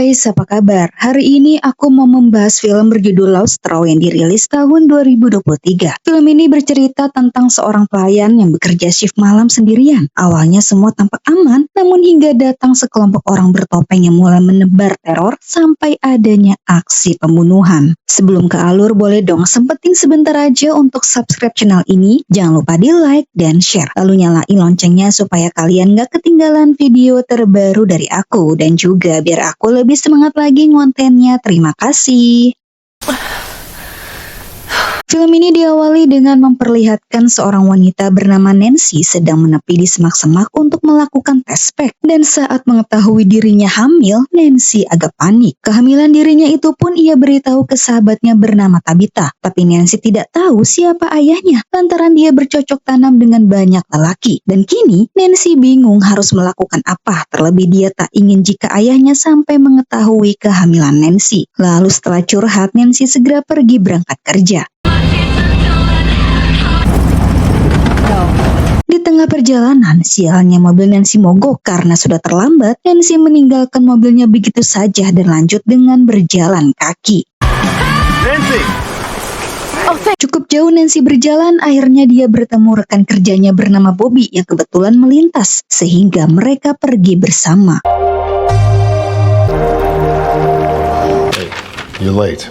guys, apa kabar? Hari ini aku mau membahas film berjudul Lost Straw yang dirilis tahun 2023. Film ini bercerita tentang seorang pelayan yang bekerja shift malam sendirian. Awalnya semua tampak aman, namun hingga datang sekelompok orang bertopeng yang mulai menebar teror sampai adanya aksi pembunuhan. Sebelum ke alur, boleh dong sempetin sebentar aja untuk subscribe channel ini. Jangan lupa di like dan share. Lalu nyalain loncengnya supaya kalian gak ketinggalan video terbaru dari aku. Dan juga biar aku lebih semangat lagi ngontennya. Terima kasih. Film ini diawali dengan memperlihatkan seorang wanita bernama Nancy sedang menepi di semak-semak untuk melakukan tes pack. Dan saat mengetahui dirinya hamil, Nancy agak panik. Kehamilan dirinya itu pun ia beritahu ke sahabatnya bernama Tabitha. Tapi Nancy tidak tahu siapa ayahnya, lantaran dia bercocok tanam dengan banyak lelaki. Dan kini, Nancy bingung harus melakukan apa, terlebih dia tak ingin jika ayahnya sampai mengetahui kehamilan Nancy. Lalu setelah curhat, Nancy segera pergi berangkat kerja. Di tengah perjalanan, sialnya mobil Nancy mogok karena sudah terlambat. Nancy meninggalkan mobilnya begitu saja dan lanjut dengan berjalan kaki. Nancy! Cukup jauh Nancy berjalan, akhirnya dia bertemu rekan kerjanya bernama Bobby yang kebetulan melintas, sehingga mereka pergi bersama. Hey, you're late.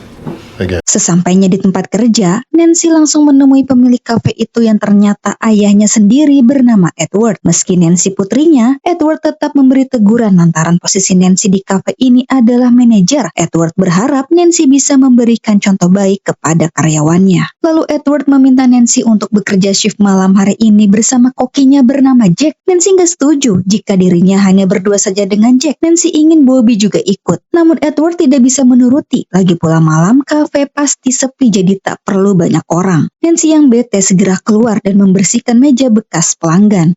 Again. Sesampainya di tempat kerja, Nancy langsung menemui pemilik kafe itu yang ternyata ayahnya sendiri bernama Edward. Meski Nancy putrinya, Edward tetap memberi teguran lantaran posisi Nancy di kafe ini adalah manajer. Edward berharap Nancy bisa memberikan contoh baik kepada karyawannya. Lalu Edward meminta Nancy untuk bekerja shift malam hari ini bersama kokinya bernama Jack. Nancy nggak setuju jika dirinya hanya berdua saja dengan Jack. Nancy ingin Bobby juga ikut. Namun Edward tidak bisa menuruti. Lagi pula malam, kafe pasti sepi jadi tak perlu banyak orang. Nancy yang bete segera keluar dan membersihkan meja bekas pelanggan.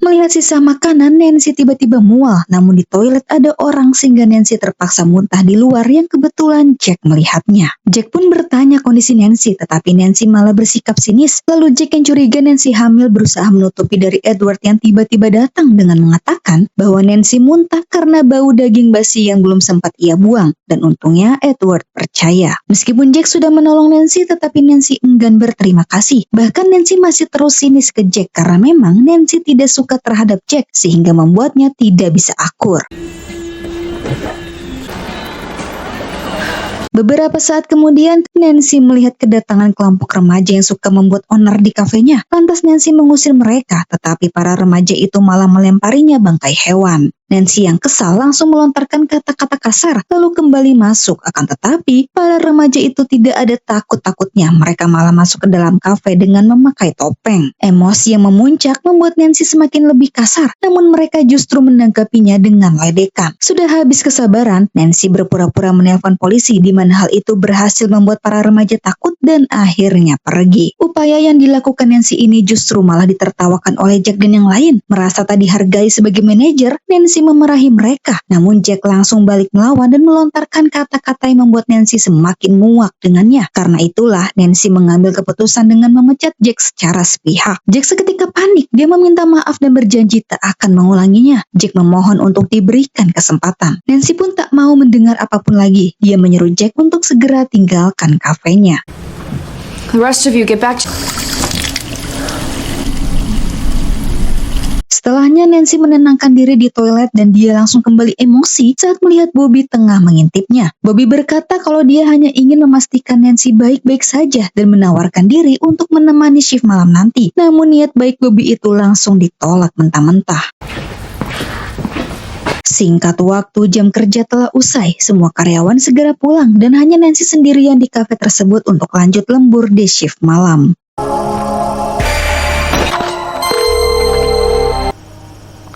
Melihat sisa makanan, Nancy tiba-tiba mual. Namun di toilet ada orang sehingga Nancy terpaksa muntah di luar yang kebetulan Jack melihatnya. Jack pun bertanya kondisi Nancy, tetapi Nancy malah bersikap sinis. Lalu Jack yang curiga Nancy hamil berusaha menutupi dari Edward yang tiba-tiba datang dengan mengatakan bahwa Nancy muntah karena bau daging basi yang belum sempat ia buang. Dan untungnya Edward percaya. Meskipun Jack sudah menolong Nancy, tetapi Nancy enggan berterima kasih. Bahkan Nancy masih terus sinis ke Jack karena memang Nancy tidak suka terhadap Jack sehingga membuatnya tidak bisa akur. Beberapa saat kemudian, Nancy melihat kedatangan kelompok remaja yang suka membuat onar di kafenya. Lantas Nancy mengusir mereka, tetapi para remaja itu malah melemparinya bangkai hewan. Nancy yang kesal langsung melontarkan kata-kata kasar, lalu kembali masuk. Akan tetapi, para remaja itu tidak ada takut-takutnya. Mereka malah masuk ke dalam kafe dengan memakai topeng. Emosi yang memuncak membuat Nancy semakin lebih kasar, namun mereka justru menanggapinya dengan ledekan. Sudah habis kesabaran, Nancy berpura-pura menelpon polisi di mana hal itu berhasil membuat para remaja takut dan akhirnya pergi. Upaya yang dilakukan Nancy ini justru malah ditertawakan oleh Jack dan yang lain. Merasa tak dihargai sebagai manajer, Nancy memarahi mereka. Namun Jack langsung balik melawan dan melontarkan kata-kata yang membuat Nancy semakin muak dengannya. Karena itulah Nancy mengambil keputusan dengan memecat Jack secara sepihak. Jack seketika panik. Dia meminta maaf dan berjanji tak akan mengulanginya. Jack memohon untuk diberikan kesempatan. Nancy pun tak mau mendengar apapun lagi. Dia menyuruh Jack untuk segera tinggalkan kafenya. The rest of you get back to... Setelahnya Nancy menenangkan diri di toilet dan dia langsung kembali emosi saat melihat Bobby tengah mengintipnya. Bobby berkata kalau dia hanya ingin memastikan Nancy baik-baik saja dan menawarkan diri untuk menemani shift malam nanti. Namun niat baik Bobby itu langsung ditolak mentah-mentah. Singkat waktu, jam kerja telah usai. Semua karyawan segera pulang dan hanya Nancy sendirian di kafe tersebut untuk lanjut lembur di shift malam.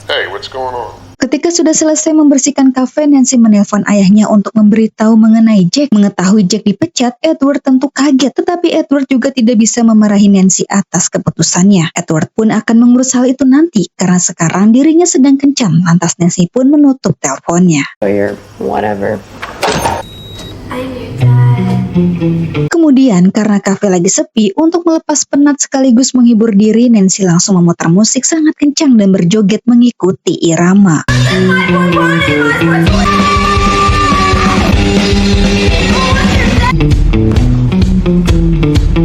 Hey, what's going on? Ketika sudah selesai membersihkan kafe, Nancy menelpon ayahnya untuk memberitahu mengenai Jack. Mengetahui Jack dipecat, Edward tentu kaget. Tetapi Edward juga tidak bisa memarahi Nancy atas keputusannya. Edward pun akan mengurus hal itu nanti, karena sekarang dirinya sedang kencang. Lantas Nancy pun menutup teleponnya. Whatever. I'm your dad. Kemudian karena kafe lagi sepi, untuk melepas penat sekaligus menghibur diri, Nancy langsung memutar musik sangat kencang dan berjoget mengikuti irama.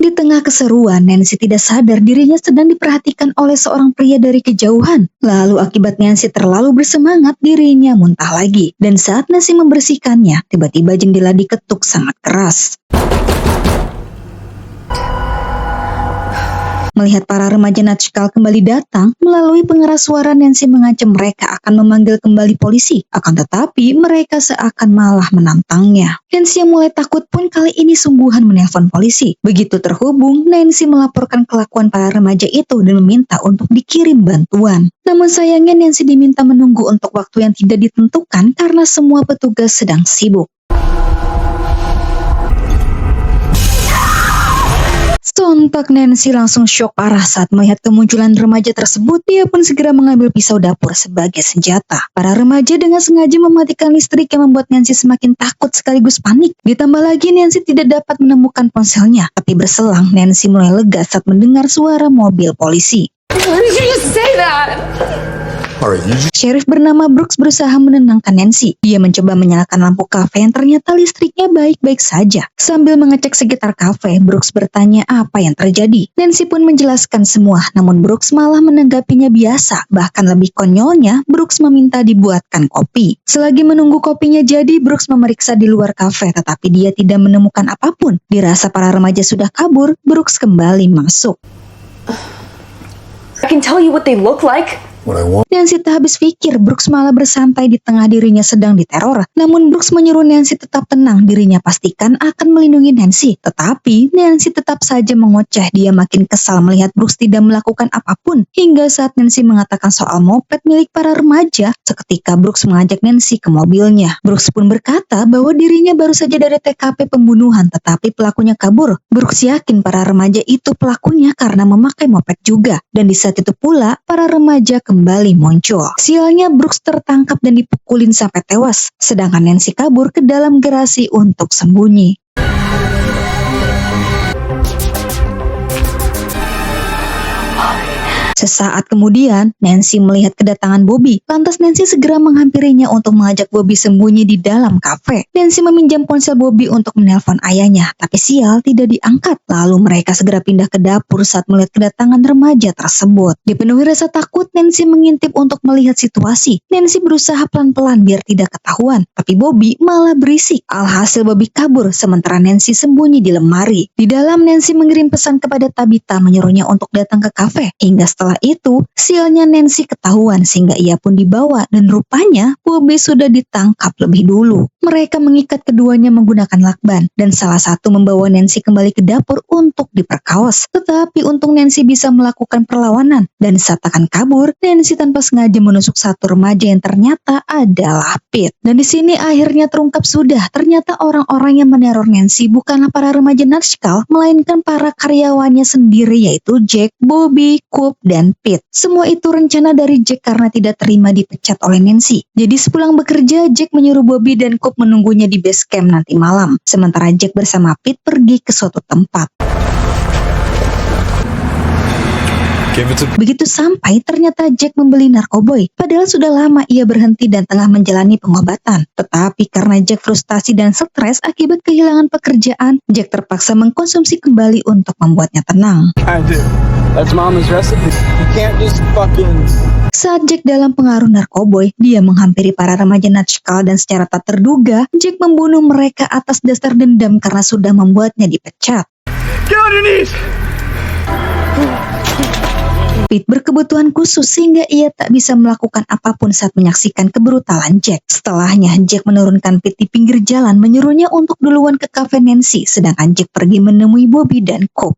Di tengah keseruan, Nancy tidak sadar dirinya sedang diperhatikan oleh seorang pria dari kejauhan. Lalu akibat Nancy terlalu bersemangat, dirinya muntah lagi. Dan saat Nancy membersihkannya, tiba-tiba jendela diketuk sangat keras. Melihat para remaja natskal kembali datang, melalui pengeras suara Nancy mengancam mereka akan memanggil kembali polisi. Akan tetapi, mereka seakan malah menantangnya. Nancy yang mulai takut pun kali ini sungguhan menelpon polisi. Begitu terhubung, Nancy melaporkan kelakuan para remaja itu dan meminta untuk dikirim bantuan. Namun sayangnya Nancy diminta menunggu untuk waktu yang tidak ditentukan karena semua petugas sedang sibuk. Sontak Nancy langsung syok parah saat melihat kemunculan remaja tersebut. Dia pun segera mengambil pisau dapur sebagai senjata. Para remaja dengan sengaja mematikan listrik yang membuat Nancy semakin takut sekaligus panik. Ditambah lagi Nancy tidak dapat menemukan ponselnya. Tapi berselang Nancy mulai lega saat mendengar suara mobil polisi. Why did you just say that? Alright, you just Sheriff bernama Brooks berusaha menenangkan Nancy. Dia mencoba menyalakan lampu kafe yang ternyata listriknya baik-baik saja. Sambil mengecek sekitar kafe, Brooks bertanya apa yang terjadi. Nancy pun menjelaskan semua, namun Brooks malah menanggapinya biasa. Bahkan lebih konyolnya, Brooks meminta dibuatkan kopi. Selagi menunggu kopinya jadi, Brooks memeriksa di luar kafe, tetapi dia tidak menemukan apapun. Dirasa para remaja sudah kabur, Brooks kembali masuk. I can tell you what they look like. what I want. Nancy tak habis pikir, Brooks malah bersantai di tengah dirinya sedang diteror. Namun Brooks menyuruh Nancy tetap tenang, dirinya pastikan akan melindungi Nancy. Tetapi Nancy tetap saja mengoceh. Dia makin kesal melihat Brooks tidak melakukan apapun. Hingga saat Nancy mengatakan soal moped milik para remaja, seketika Brooks mengajak Nancy ke mobilnya. Brooks pun berkata bahwa dirinya baru saja dari TKP pembunuhan, tetapi pelakunya kabur. Brooks yakin para remaja itu pelakunya karena memakai moped juga. Dan di saat itu pula, para remaja kembali muncul. Sialnya Brooks tertangkap dan dipukulin sampai tewas, sedangkan Nancy kabur ke dalam garasi untuk sembunyi. Sesaat kemudian, Nancy melihat kedatangan Bobby. Lantas Nancy segera menghampirinya untuk mengajak Bobby sembunyi di dalam kafe. Nancy meminjam ponsel Bobby untuk menelpon ayahnya, tapi sial tidak diangkat. Lalu mereka segera pindah ke dapur saat melihat kedatangan remaja tersebut. Dipenuhi rasa takut, Nancy mengintip untuk melihat situasi. Nancy berusaha pelan-pelan biar tidak ketahuan, tapi Bobby malah berisik. Alhasil Bobby kabur, sementara Nancy sembunyi di lemari. Di dalam, Nancy mengirim pesan kepada Tabitha menyuruhnya untuk datang ke kafe. Hingga setelah itu, sialnya Nancy ketahuan sehingga ia pun dibawa dan rupanya Bobby sudah ditangkap lebih dulu. Mereka mengikat keduanya menggunakan lakban dan salah satu membawa Nancy kembali ke dapur untuk diperkaos. Tetapi untung Nancy bisa melakukan perlawanan dan saat akan kabur, Nancy tanpa sengaja menusuk satu remaja yang ternyata adalah Pete. Dan di sini akhirnya terungkap sudah, ternyata orang-orang yang meneror Nancy bukanlah para remaja natskal, melainkan para karyawannya sendiri yaitu Jack, Bobby, Coop, dan Pete. Semua itu rencana dari Jack karena tidak terima dipecat oleh Nancy. Jadi sepulang bekerja, Jack menyuruh Bobby dan Coop menunggunya di base camp nanti malam. Sementara Jack bersama Pete pergi ke suatu tempat. Begitu sampai, ternyata Jack membeli narkoboy. Padahal sudah lama ia berhenti dan tengah menjalani pengobatan. Tetapi karena Jack frustasi dan stres akibat kehilangan pekerjaan, Jack terpaksa mengkonsumsi kembali untuk membuatnya tenang. That's mama's recipe. You can't just fucking... Saat Jack dalam pengaruh narkoboy, dia menghampiri para remaja natskal dan secara tak terduga, Jack membunuh mereka atas dasar dendam karena sudah membuatnya dipecat. Get on your knees! Pete berkebutuhan khusus sehingga ia tak bisa melakukan apapun saat menyaksikan kebrutalan Jack. Setelahnya, Jack menurunkan Pete di pinggir jalan menyuruhnya untuk duluan ke kafe Nancy, sedangkan Jack pergi menemui Bobby dan Coop.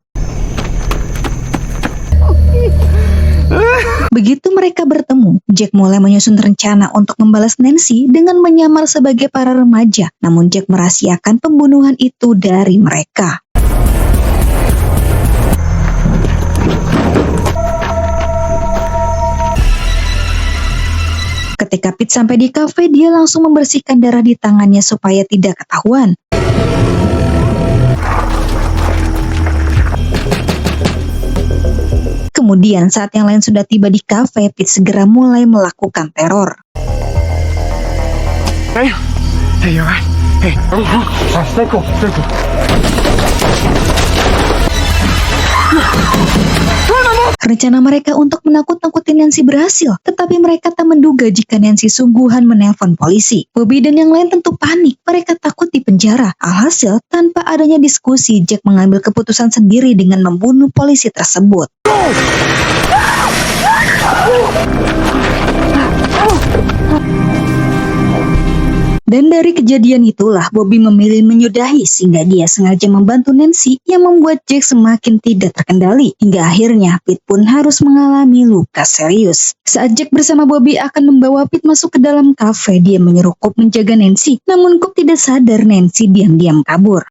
Begitu mereka bertemu, Jack mulai menyusun rencana untuk membalas Nancy dengan menyamar sebagai para remaja. Namun Jack merahasiakan pembunuhan itu dari mereka. Ketika Pete sampai di kafe, dia langsung membersihkan darah di tangannya supaya tidak ketahuan. Kemudian saat yang lain sudah tiba di kafe, Pete segera mulai melakukan teror. Hey, you're right. Hey, stay cool, stay cool. Rencana mereka untuk menakut-nakuti Nancy berhasil, tetapi mereka tak menduga jika Nancy sungguhan menelpon polisi. Bobby dan yang lain tentu panik, mereka takut dipenjara. Alhasil, tanpa adanya diskusi, Jack mengambil keputusan sendiri dengan membunuh polisi tersebut. Dan dari kejadian itulah Bobby memilih menyudahi sehingga dia sengaja membantu Nancy yang membuat Jack semakin tidak terkendali. Hingga akhirnya Pete pun harus mengalami luka serius. Saat Jack bersama Bobby akan membawa Pete masuk ke dalam kafe, dia menyuruh Coop menjaga Nancy. Namun Coop tidak sadar Nancy diam-diam kabur.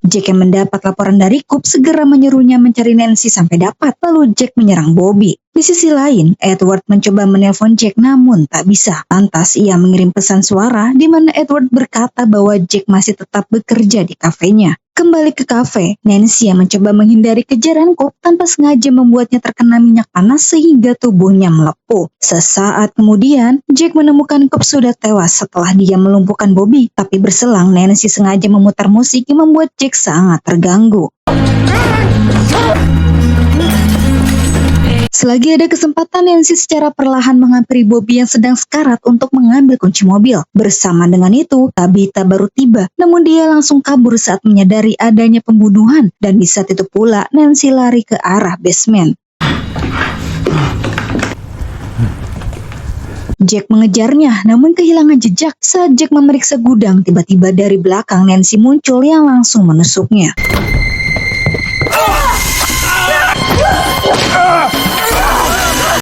Jack yang mendapat laporan dari Coop segera menyuruhnya mencari Nancy sampai dapat. Lalu Jack menyerang Bobby. Di sisi lain, Edward mencoba menelpon Jack namun tak bisa. Lantas ia mengirim pesan suara di mana Edward berkata bahwa Jack masih tetap bekerja di kafenya. Kembali ke kafe, Nancy yang mencoba menghindari kejaran Coop tanpa sengaja membuatnya terkena minyak panas sehingga tubuhnya melepuh. Sesaat kemudian, Jack menemukan Coop sudah tewas setelah dia melumpuhkan Bobby. Tapi berselang, Nancy sengaja memutar musik yang membuat Jack sangat terganggu. Selagi ada kesempatan, Nancy secara perlahan menghampiri Bobby yang sedang sekarat untuk mengambil kunci mobil. Bersama dengan itu, Tabitha baru tiba, namun dia langsung kabur saat menyadari adanya pembunuhan. Dan di saat itu pula, Nancy lari ke arah basement. Jack mengejarnya, namun kehilangan jejak. Saat Jack memeriksa gudang, tiba-tiba dari belakang Nancy muncul yang langsung menusuknya.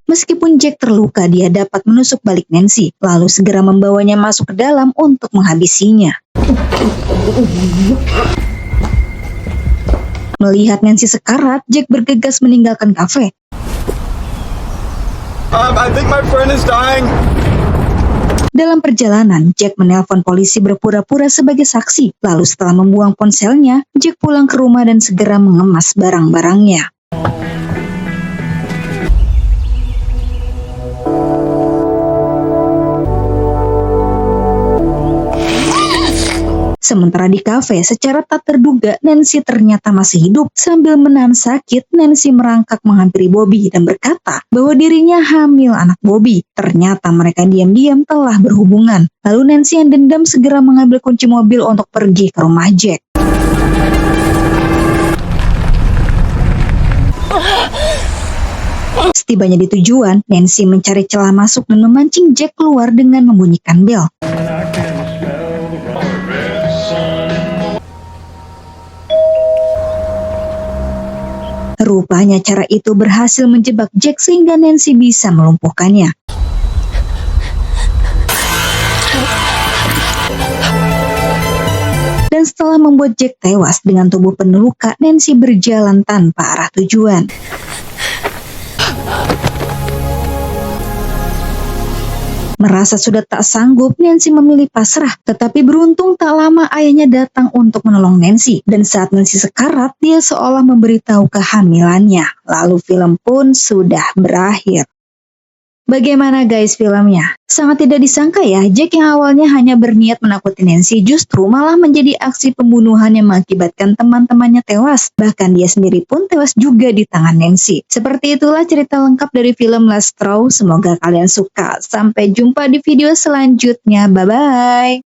Meskipun Jack terluka, dia dapat menusuk balik Nancy, lalu segera membawanya masuk ke dalam untuk menghabisinya. Melihat Nancy sekarat, Jack bergegas meninggalkan kafe. I think my friend is dying. Dalam perjalanan, Jack menelpon polisi berpura-pura sebagai saksi. Lalu setelah membuang ponselnya, Jack pulang ke rumah dan segera mengemas barang-barangnya. Sementara di kafe, secara tak terduga Nancy ternyata masih hidup. Sambil menahan sakit, Nancy merangkak menghampiri Bobby dan berkata bahwa dirinya hamil anak Bobby. Ternyata mereka diam-diam telah berhubungan. Lalu Nancy yang dendam segera mengambil kunci mobil untuk pergi ke rumah Jack. Setibanya di tujuan, Nancy mencari celah masuk dan memancing Jack keluar dengan membunyikan bel. Rupanya cara itu berhasil menjebak Jack sehingga Nancy bisa melumpuhkannya. Dan setelah membuat Jack tewas dengan tubuh penuh luka, Nancy berjalan tanpa arah tujuan. Merasa sudah tak sanggup, Nancy memilih pasrah. Tetapi beruntung tak lama ayahnya datang untuk menolong Nancy. Dan saat Nancy sekarat, dia seolah memberitahu kehamilannya. Lalu film pun sudah berakhir. Bagaimana guys filmnya? Sangat tidak disangka ya, Jack yang awalnya hanya berniat menakuti Nancy justru malah menjadi aksi pembunuhan yang mengakibatkan teman-temannya tewas. Bahkan dia sendiri pun tewas juga di tangan Nancy. Seperti itulah cerita lengkap dari film Last Straw. Semoga kalian suka. Sampai jumpa di video selanjutnya. Bye-bye.